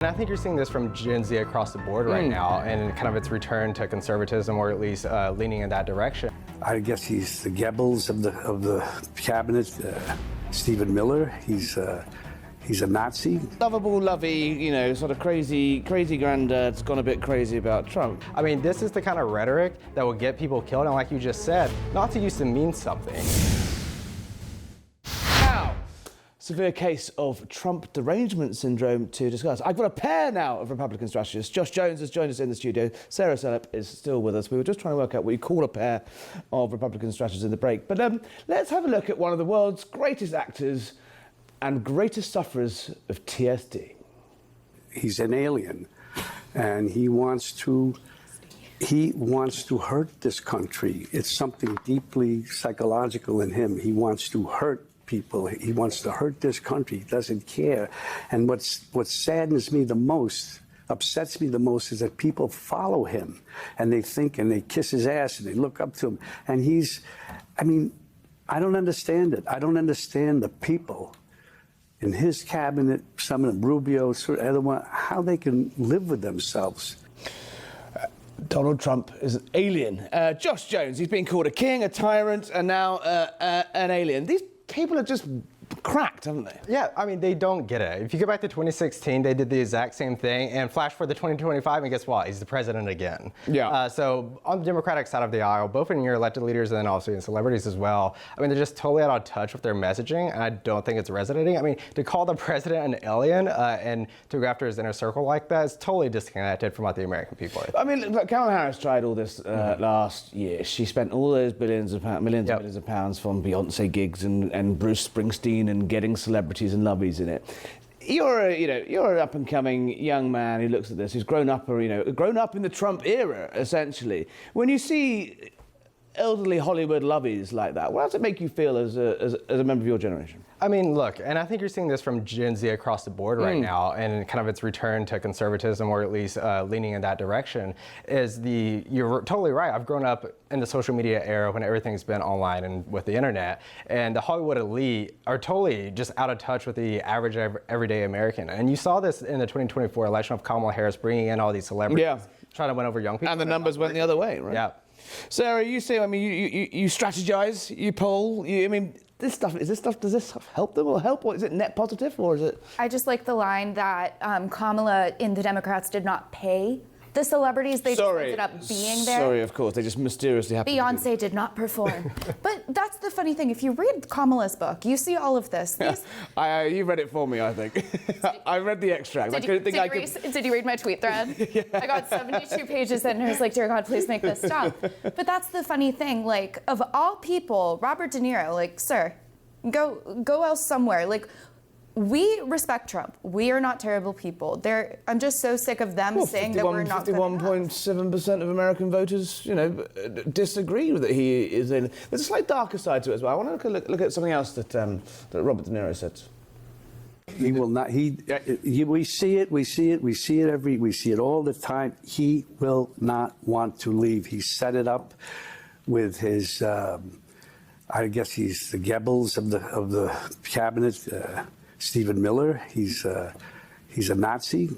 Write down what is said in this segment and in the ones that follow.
And I think you're seeing this from Gen Z across the board right now, and kind of its return to conservatism, or at least leaning in that direction. I guess he's the Goebbels of the cabinet. Stephen Miller, he's a Nazi. Lovable, lovey, you know, sort of crazy granddad's gone a bit crazy about Trump. I mean, this is the kind of rhetoric that will get people killed, and like you just said, Nazi used to mean something. Severe case of Trump derangement syndrome to discuss. I've got a pair now of Republican strategists. Josh Jones has joined us in the studio. Sarah Selip is still with us. We were just trying to work out what you call a pair of Republican strategists in the break. But let's have a look at one of the world's greatest actors and greatest sufferers of TSD. He's an alien, and he wants to hurt this country. It's something deeply psychological in him. He wants to hurt people. He wants to hurt this country. He doesn't care. And what saddens me the most, upsets me the most, is that people follow him and they think and they kiss his ass and they look up to him. And I don't understand it. I don't understand the people in his cabinet, some of them, Rubio, other one, how they can live with themselves. Donald Trump is an alien. Josh Jones, he's been called a king, a tyrant, and now an alien. These people are just cracked, haven't they? Yeah, I mean, they don't get it. If you go back to 2016, they did the exact same thing, and flash forward to 2025, and guess what? He's the president again. Yeah. So on the Democratic side of the aisle, both in your elected leaders and then also in celebrities as well, I mean, they're just totally out of touch with their messaging, and I don't think it's resonating. I mean, to call the president an alien and to go after his inner circle like that is totally disconnected from what the American people are. I mean, look, Kamala Harris tried all this last year. She spent all those millions of pounds from Beyonce gigs and Bruce Springsteen and getting celebrities and lobbyists in it. You're an up-and-coming young man who looks at this, who's grown up in the Trump era, essentially. When you see elderly Hollywood lobbyists like that, what does it make you feel as a member of your generation? I mean, look, and I think you're seeing this from Gen Z across the board right now, and kind of its return to conservatism, or at least leaning in that direction, you're totally right. I've grown up in the social media era when everything's been online and with the internet, and the Hollywood elite are totally just out of touch with the average everyday American. And you saw this in the 2024 election of Kamala Harris bringing in all these celebrities, trying to win over young people. And the numbers went the other way, right? Yeah. Sarah, you strategize, you poll, does this stuff help them or help? Or is it net positive, or is it? I just like the line that Kamala and the Democrats did not pay the celebrities. They just ended up being there. Sorry, of course. They just mysteriously happened. Beyonce did not perform. But that's the funny thing. If you read Kamala's book, you see all of this. You read it for me, I think. I read the extract. Did you read my tweet thread? Yeah. I got 72 pages in and I was like, dear God, please make this stop. But that's the funny thing. Like, of all people, Robert De Niro, like, sir, go else somewhere. Like, we respect Trump. We are not terrible people. I'm just so sick of them saying that we're not good enough. 51.7% of American voters, disagree with that he is in. There's a slight darker side to it as well. I want to look at something else that Robert De Niro said. He will not. We see it all the time. He will not want to leave. He set it up with his. I guess he's the Goebbels of the cabinet. Stephen Miller, he's a Nazi.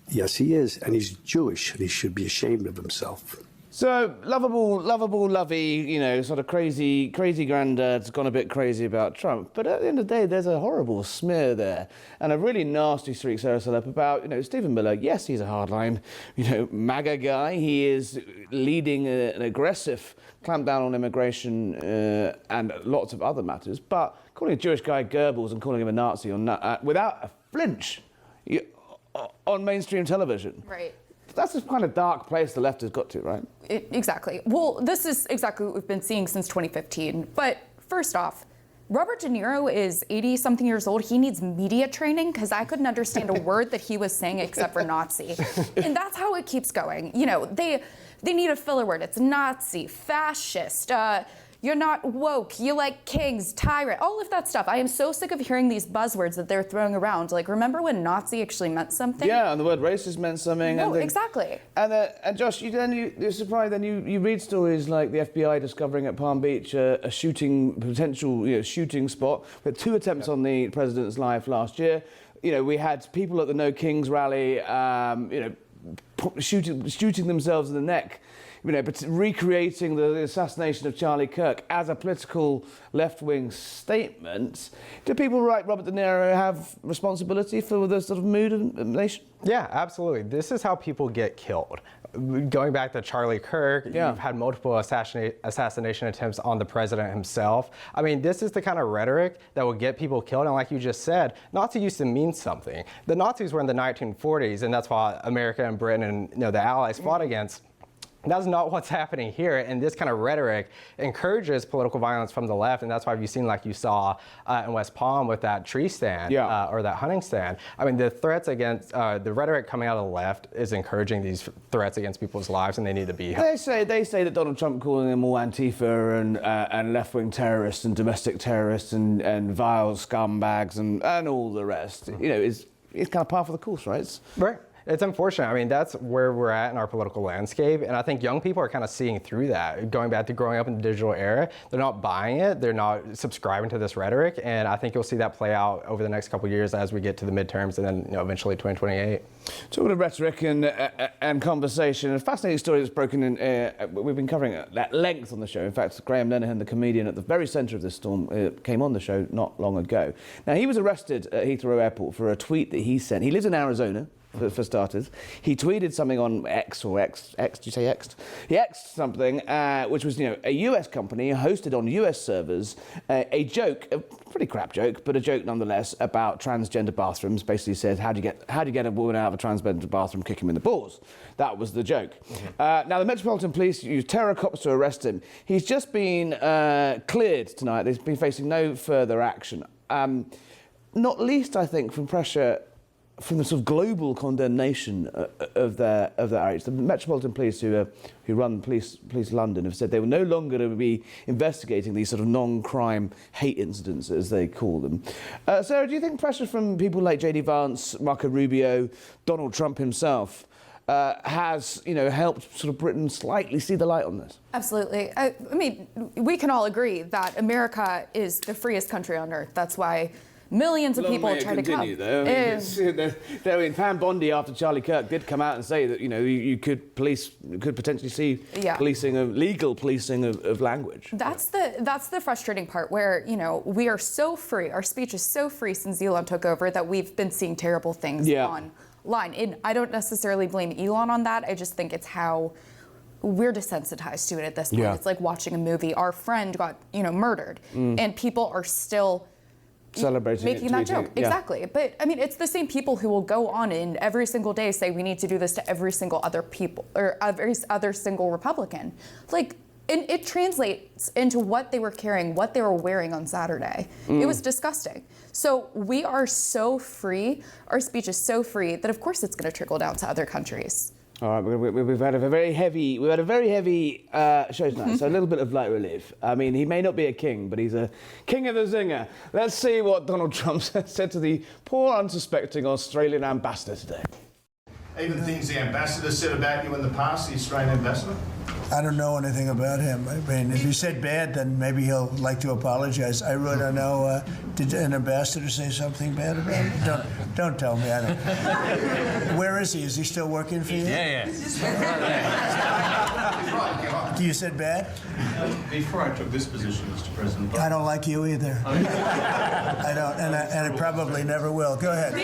Yes, he is, and he's Jewish, and he should be ashamed of himself. So, lovable, lovey, sort of crazy granddad's gone a bit crazy about Trump. But at the end of the day, there's a horrible smear there, and a really nasty streak, Sarah Selip, about, Stephen Miller. Yes, he's a hardline, MAGA guy. He is leading an aggressive clampdown on immigration and lots of other matters. But calling a Jewish guy Goebbels and calling him a Nazi without a flinch on mainstream television. Right. That's the kind of dark place the left has got to, right? Exactly. Well, this is exactly what we've been seeing since 2015. But first off, Robert De Niro is 80-something years old. He needs media training, because I couldn't understand a word that he was saying except for Nazi. And that's how it keeps going. They need a filler word. It's Nazi, fascist, you're not woke, you like kings, tyrant, all of that stuff. I am so sick of hearing these buzzwords that they're throwing around. Like, remember when Nazi actually meant something? Yeah, and the word racist meant something. No, exactly. And Josh, you're surprised. Then you read stories like the FBI discovering at Palm Beach a potential shooting spot with 2 attempts on the president's life last year. you know, we had people at the No Kings rally, you know, shooting themselves in the neck, you know, but recreating the assassination of Charlie Kirk as a political left-wing statement. Do people like Robert De Niro have responsibility for the sort of mood of the nation? Yeah, absolutely. This is how people get killed. Going back to Charlie Kirk, you've had multiple assassination attempts on the president himself. I mean, this is the kind of rhetoric that will get people killed. And like you just said, Nazi used to mean something. The Nazis were in the 1940s, and that's why America and Britain and the Allies fought against. That's not what's happening here, and this kind of rhetoric encourages political violence from the left, and that's why you've seen, like you saw in West Palm with that tree stand or that hunting stand. I mean, the threats against the rhetoric coming out of the left is encouraging these threats against people's lives, and they need to be held. They say that Donald Trump calling them all Antifa and left-wing terrorists and domestic terrorists and vile scumbags and all the rest, you know, is kind of par for the course, right? Right. It's unfortunate. I mean, that's where we're at in our political landscape, and I think young people are kind of seeing through that. Going back to growing up in the digital era, they're not buying it, they're not subscribing to this rhetoric, and I think you'll see that play out over the next couple of years as we get to the midterms and then eventually 2028. Talking of rhetoric and conversation, a fascinating story that's broken in, we've been covering at length on the show. In fact, Graham Linehan, the comedian at the very centre of this storm, came on the show not long ago. Now, he was arrested at Heathrow Airport for a tweet that he sent. He lives in Arizona, for starters. He tweeted something on X, do you say X? He X'd something, which was, you know, a US company hosted on US servers, a joke, a pretty crap joke, but a joke nonetheless, about transgender bathrooms. Basically said, how do you get a woman out of a transgender bathroom, kick him in the balls? That was the joke. Now, the Metropolitan Police used terror cops to arrest him. He's just been cleared tonight. He's been facing no further action. Not least, I think, from pressure from the sort of global condemnation of their outrage. The Metropolitan Police, who run Police London, have said they will no longer be investigating these sort of non-crime hate incidents, as they call them. Sarah, do you think pressure from people like J.D. Vance, Marco Rubio, Donald Trump himself has, you know, helped sort of Britain slightly see the light on this? Absolutely. I mean, we can all agree that America is the freest country on earth. That's why millions of people try to come. Though. I mean, Pam Bondi, after Charlie Kirk, did come out and say that, you know, you could potentially see legal policing of language. That's the frustrating part, where, you know, we are so free, our speech is so free since Elon took over, that we've been seeing terrible things online. And I don't necessarily blame Elon on that. I just think it's how we're desensitized to it at this point. It's like watching a movie. Our friend got, you know, murdered, and people are still celebrating making that joke. Exactly. But I mean, it's the same people who will go on and every single day say we need to do this to every single other people, or every other single Republican. Like, and it translates into what they were carrying, what they were wearing on Saturday. It was disgusting. So we are so free, our speech is so free, that of course it's going to trickle down to other countries. All right, we've had a very heavy show tonight, so a little bit of light relief. I mean, he may not be a king, but he's a king of the zinger. Let's see what Donald Trump said to the poor, unsuspecting Australian ambassador today. Even things the ambassador said about you in the past, the Australian ambassador? I don't know anything about him. I mean, if he said bad, then maybe he'll like to apologize. I really don't know. Did an ambassador say something bad about him? Don't tell me. I don't. Where is he? Is he still working for you? Yeah. You said bad? Before I took this position, Mr. President. I don't like you either. I don't, and I probably never will. Go ahead.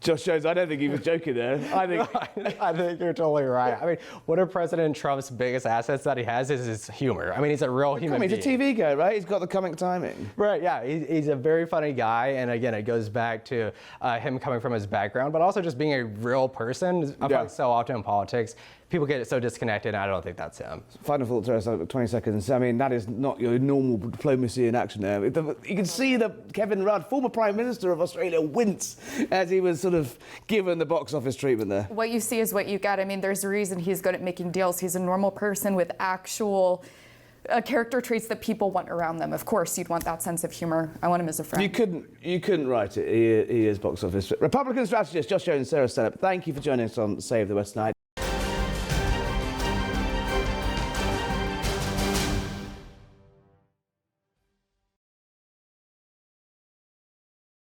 Josh Jones, I don't think he was joking there. I think you're totally right. I mean, one of President Trump's biggest assets that he has is his humor. I mean, he's a real human being. He's a TV guy, right? He's got the comic timing. Right, yeah. He's a very funny guy, and again, it goes back to him coming from his background, but also just being a real person. I feel like so often in politics, people get so disconnected, and I don't think that's him. Final thought, Sarah, 20 seconds. I mean, that is not your normal diplomacy in action there. You can see that Kevin Rudd, former Prime Minister of Australia, wince as he was sort of given the box office treatment there. What you see is what you get. I mean, there's a reason he's good at making deals. He's a normal person with actual character traits that people want around them. Of course, you'd want that sense of humor. I want him as a friend. You couldn't write it. He is box office. Republican strategist Josh Jones, Sarah Selip, thank you for joining us on Save the West tonight.